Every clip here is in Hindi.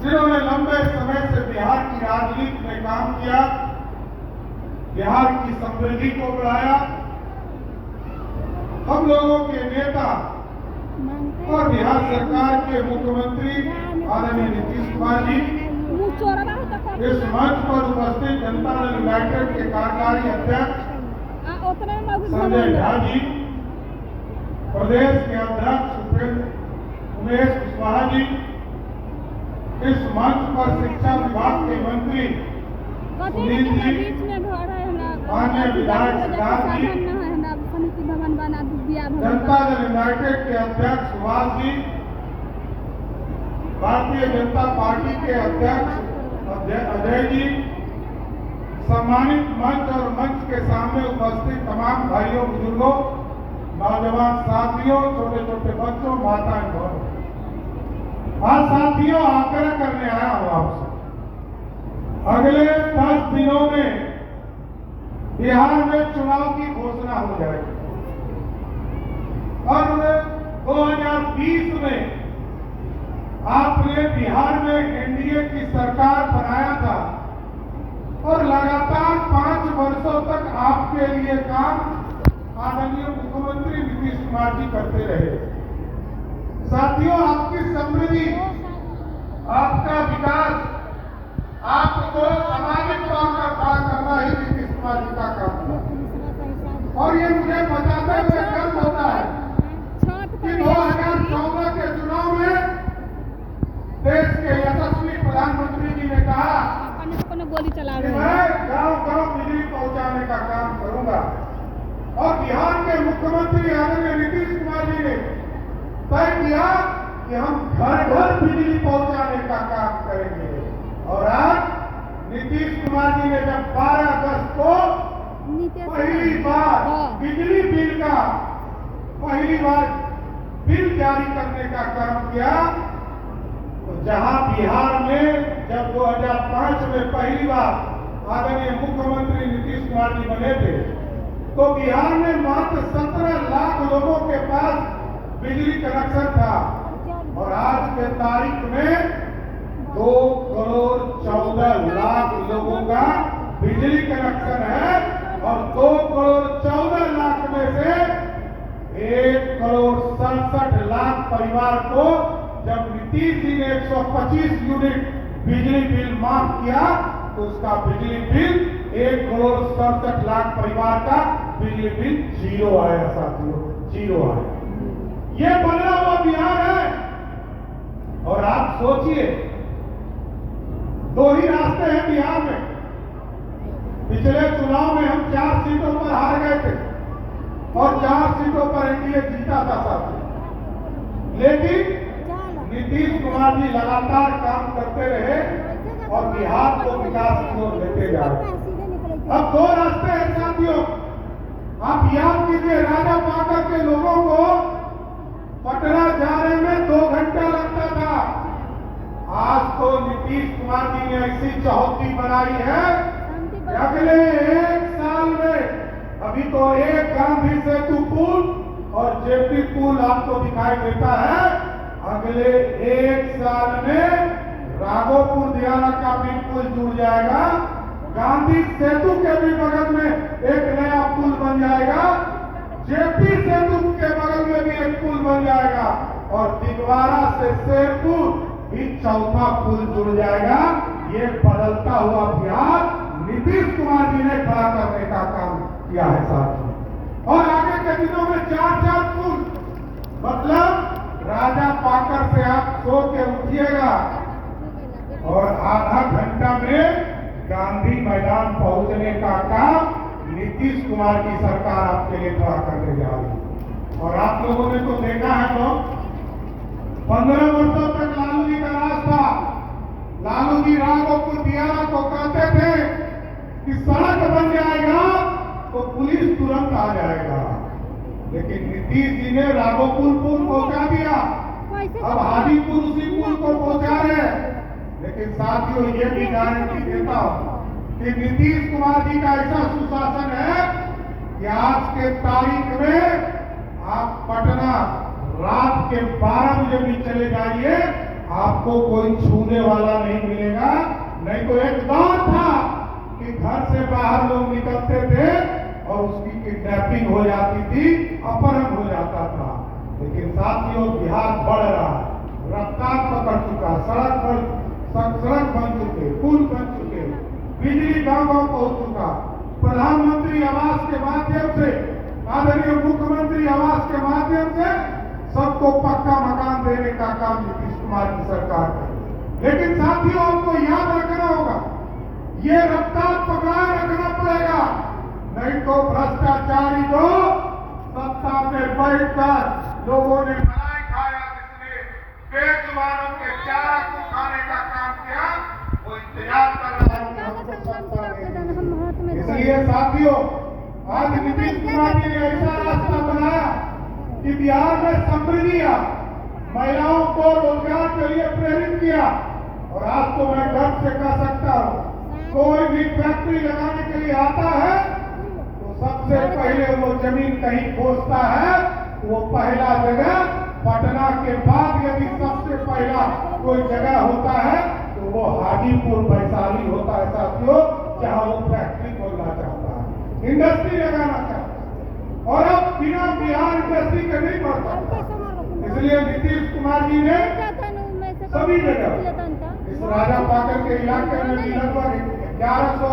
जिन्होंने लंबे समय से बिहार की राजनीति में काम किया, बिहार की समृद्धि को बढ़ाया, हम लोगों के नेता और बिहार सरकार के मुख्यमंत्री आदरणीय नीतीश कुमार जी, इस मंच पर उपस्थित जनता दल यूनाइटेड के कार्यकारी अध्यक्ष संजय झा जी, प्रदेश के अध्यक्ष उमेश कुशवाहा जी, इस मंच पर शिक्षा विभाग के मंत्री सुनील जी, माननीय विधायक सिद्धार्थ जी, जनता दल यूनाइटेड के अध्यक्ष सुभाष जी, भारतीय जनता पार्टी के अध्यक्ष अजय जी, सम्मानित मंच और मंच के सामने उपस्थित तमाम भाइयों बुजुर्गों, नौजवान साथियों, छोटे छोटे बच्चों, माताएं बहनों, आज साथियों आग्रह करने आया हूं आपसे, अगले 10 दिनों में बिहार में चुनाव की घोषणा हो जाएगी और 2020 में आपने बिहार में एनडीए की सरकार बनाया था और लगातार 5 वर्षों तक आपके लिए काम आदरणीय मुख्यमंत्री नीतीश कुमार जी करते रहे। साथियों, आपकी समृद्धि, आपका विकास, आपको सामाजिक तौर पर खड़ा करना ही नीतीश कुमार जी का काम था और ये मुझे बताते हुए गर्व होता है कि 2014 के चुनाव में देश के यशस्वी प्रधानमंत्री जी ने कहा कि मैं गांव-गांव बिजली पहुंचाने का काम करूंगा और बिहार के मुख्यमंत्री आदरणीय नीतीश कुमार जी ने तय किया कि हम घर-घर बिजली पहुंचाने का काम करेंगे। और आज नीतीश कुमार जी ने जब 12 अगस्त को पहली बार बिजली बिल का बिल जारी करने का काम किया, तो जहां बिहार में जब 2005 में पहली बार आदरणीय मुख्यमंत्री नीतीश कुमार जी बने थे, तो बिहार में मात्र 17 लाख लोगों के पास बिजली कनेक्शन था और आज के तारीख में 2 करोड़ 14 लाख लोगों का बिजली कनेक्शन है और 2 करोड़ 14 लाख में से 1 करोड़ 67 लाख परिवार को जब नीतीश जी ने 125 यूनिट बिजली बिल माफ किया तो उसका बिजली बिल 1 करोड़ 67 लाख परिवार का बिजली बिल जीरो आया। साथियों, जीरो आया। ये बदला हुआ बिहार है और आप सोचिए, 2 ही रास्ते हैं बिहार में। पिछले चुनाव में हम 4 सीटों पर हार गए थे और 4 सीटों पर एनडीए जीता था साथियों, लेकिन नीतीश कुमार जी लगातार काम करते रहे और बिहार को विकास की ओर लेते जा रहे। अब 2 रास्ते हैं साथियों। आप याद कीजिए, राजा पाकर के लोगों को पटना जाने में 2 घंटा लगता था। आज तो नीतीश कुमार जी ने ऐसी चौहद्दी बनाई है कि अगले 1 साल में, अभी तो एक गांधी सेतु पुल और जेपी पुल आपको दिखाई देता है, अगले 1 साल में राघोपुर दियारा का भी पुल जुड़ जाएगा, गांधी सेतु के भी बगल में एक नया पुल बन जाएगा, जेपी सेतु के बगल में भी एक पुल बन जाएगा और दिगवारा से शेरपुर भी 4था पुल जुड़ जाएगा। ये बदलता हुआ बिहार नीतीश कुमार जी ने खड़ा करने का काम किया है साथियों। और आगे के दिनों में 4 पुल, मतलब राजा पाकर से आप सो के उठिएगा और आधा घंटा में गांधी मैदान पहुंचने का काम नीतीश कुमार की सरकार आपके लिए खड़ा करने जा रही है। और आप लोगों ने तो देखा है, तो 15 वर्षों तक लालू जी का राज था। लालू जी राघोपुर दियारा को कहते थे कि सड़क बन जाएगा तो पुलिस तुरंत आ जाएगा, लेकिन नीतीश जी ने राघोपुर पुल पहुंचा दिया, अब हाजीपुर उसी पुल को पहुंचा रहे। लेकिन साथियों, ये भी गारंटी देता हूं कि नीतीश कुमार जी का ऐसा सुशासन है कि आज के तारीख में आप पटना रात के 12 बजे भी चले जाइए आपको कोई छूने वाला नहीं मिलेगा। नहीं तो एक दौर था कि घर से बाहर लोग निकलते थे और उसकी किडनैपिंग हो जाती थी, अपहरण हो जाता था। लेकिन साथियों, बिहार बढ़ रहा है, रफ्तार पकड़ चुका, सड़क बन चुके, पुल बन चुके, बिजली गांव गांव पहुंच चुका। प्रधानमंत्री आवास के माध्यम से, आदरणीय मुख्यमंत्री आवास के माध्यम से सबको पक्का मकान देने का काम नीतीश कुमार की सरकार कर। लेकिन साथियों, हमको याद रखना होगा, ये रफ्तार पकड़ाए रखना पड़ेगा, नहीं तो भ्रष्टाचारी जो सत्ता में बैठकर लोगों ने मलाई खाया, जिसने बेजुबानों के चारा को खाने का काम किया, वो इंतजार कर रहा है कि हमको सत्ता दें। इसलिए साथियों, आज नीतीश कुमार जी ने ऐसा रास्ता बनाया कि बिहार में समृद्धि आ, महिलाओं को रोजगार के लिए प्रेरित किया। और आज तो मैं गर्व से कह सकता हूँ, कोई भी फैक्ट्री लगाने के लिए आता है तो सबसे पहले वो जमीन कहीं खोजता है, वो पहला जगह पटना के बाद यदि सबसे पहला कोई जगह होता है तो वो हाजीपुर वैशाली होता है साथियों, जहां वो फैक्ट्री खोलना चाहता है, इंडस्ट्री लगाना चाहता है। और अब बिना बिहार इंडस्ट्री के नहीं बढ़ सकता। इसलिए नीतीश कुमार जी ने सभी जगह इस राजा पाकर के इलाके में भी लगभग 1100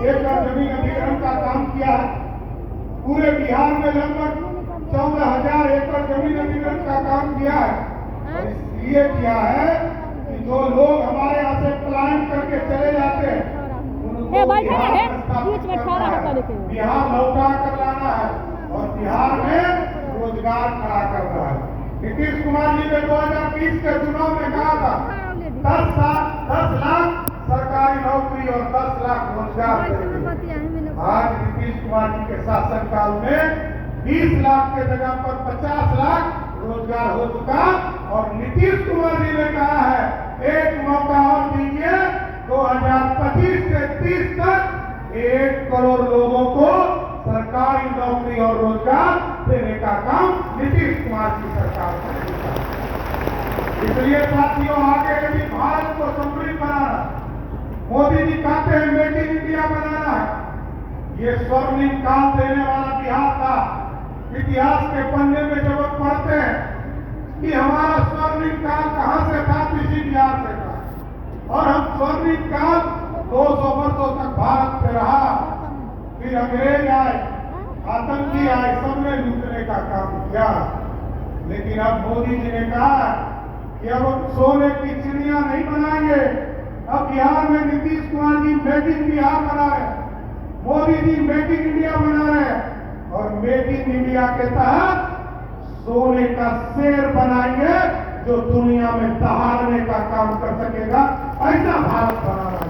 एकड़ जमीन अधिग्रहण का काम किया है। पूरे बिहार में लगभग 14,000 एकड़ जमीन अधिग्रहण का काम किया है। और इसलिए किया है कि जो लोग हमारे यहाँ से पलायन करके चले जाते हैं उनको बिहार लौटा कर लाना है और बिहार में रोजगार खड़ा करना है। नीतीश कुमार जी ने 2020 के चुनाव में कहा था 10 लाख सरकारी नौकरी और 10 लाख रोजगार देंगे। आज नीतीश कुमार जी के शासनकाल में 20 लाख के जगह पर 50 लाख रोजगार हो चुका। और नीतीश कुमार जी ने कहा है एक मौका और दीजिए, 2025 से 30 तक 1 करोड़ लोगों को सरकारी नौकरी और रोजगार देने का काम नीतीश कुमार की सरकार करेगी। इसलिए साथियों, आगे यदि भारत को समृद्ध बनाना, मोदी जी कहते हैं मेक इन इंडिया बनाना है। ये स्वर्णिम काल देने वाला बिहार था। इतिहास के पन्ने में जब हम पढ़ते हैं कि हमारा स्वर्णिम काल कहां से था, इसी बिहार से था। और हम स्वर्णिम काल 200 वर्षों तक भारत में रहा। फिर अंग्रेज आए, आतंकी आए, सबने लूटने का काम किया। लेकिन अब मोदी जी ने कहा कि अब हम सोने की चिड़िया नहीं बनाएंगे। अब बिहार में नीतीश कुमार जी मेक इन बिहार बना रहे हैं, Modi ji make in India बना रहे हैं। और मेक इन इंडिया के तहत सोने का शेर बनाएंगे जो दुनिया में दहाड़ने का काम कर सकेगा। ऐसा भारत बनाना है।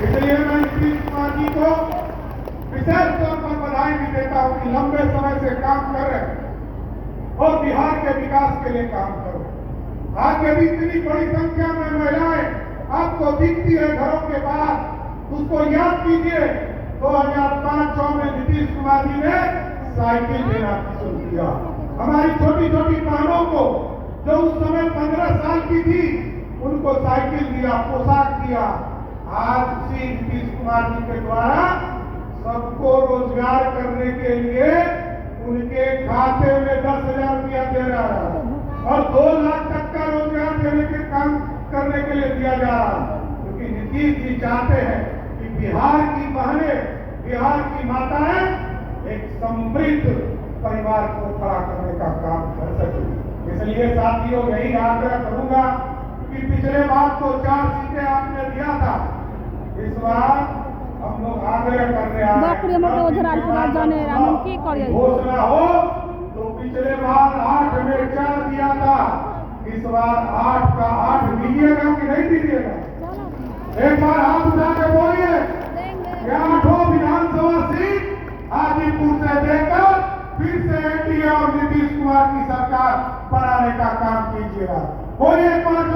इसलिए मैं नीतीश कुमार जी को विशेष तौर पर बधाई भी देता हूं कि लंबे समय से काम कर रहे हैं और बिहार के विकास के लिए काम करो। आज यदि इतनी बड़ी संख्या में महिलाएं आपको दिखती है घरों के बाहर, उसको याद कीजिए 2005-06 में नीतीश कुमार जी ने साइकिल देना शुरू किया। हमारी छोटी छोटी बहनों को जो उस समय 15 साल की थी, उनको साइकिल दिया, पोशाक दिया। आज उसी नीतीश कुमार जी के द्वारा सबको रोजगार करने के लिए उनके खाते में 10,000 रुपया दे रहा है और 2 लाख तक का रोजगार देने के काम करने के लिए दिया जा रहा है। क्योंकि नीतीश जी चाहते हैं कि बिहार की बहनें, बिहार की माताएं एक समृद्ध परिवार को खड़ा करने का काम कर सके। इसलिए साथियों, यही आग्रह करूंगा कि पिछले बार तो 4 सीटें आपने दिया था, इस बार हम लोग आग्रह कर रहे हैं घोषणा हो तो पिछले बार 8 में 4 दिया था, इस बार 8 का 8 दीजिएगा कि नहीं दीजिएगा? एक बार हाथ उठा के बोलिए कि 8 विधानसभा सीट हाजीपुर से देकर फिर से एनडीए और नीतीश कुमार की सरकार बनाने का काम कीजिएगा। बोलिए।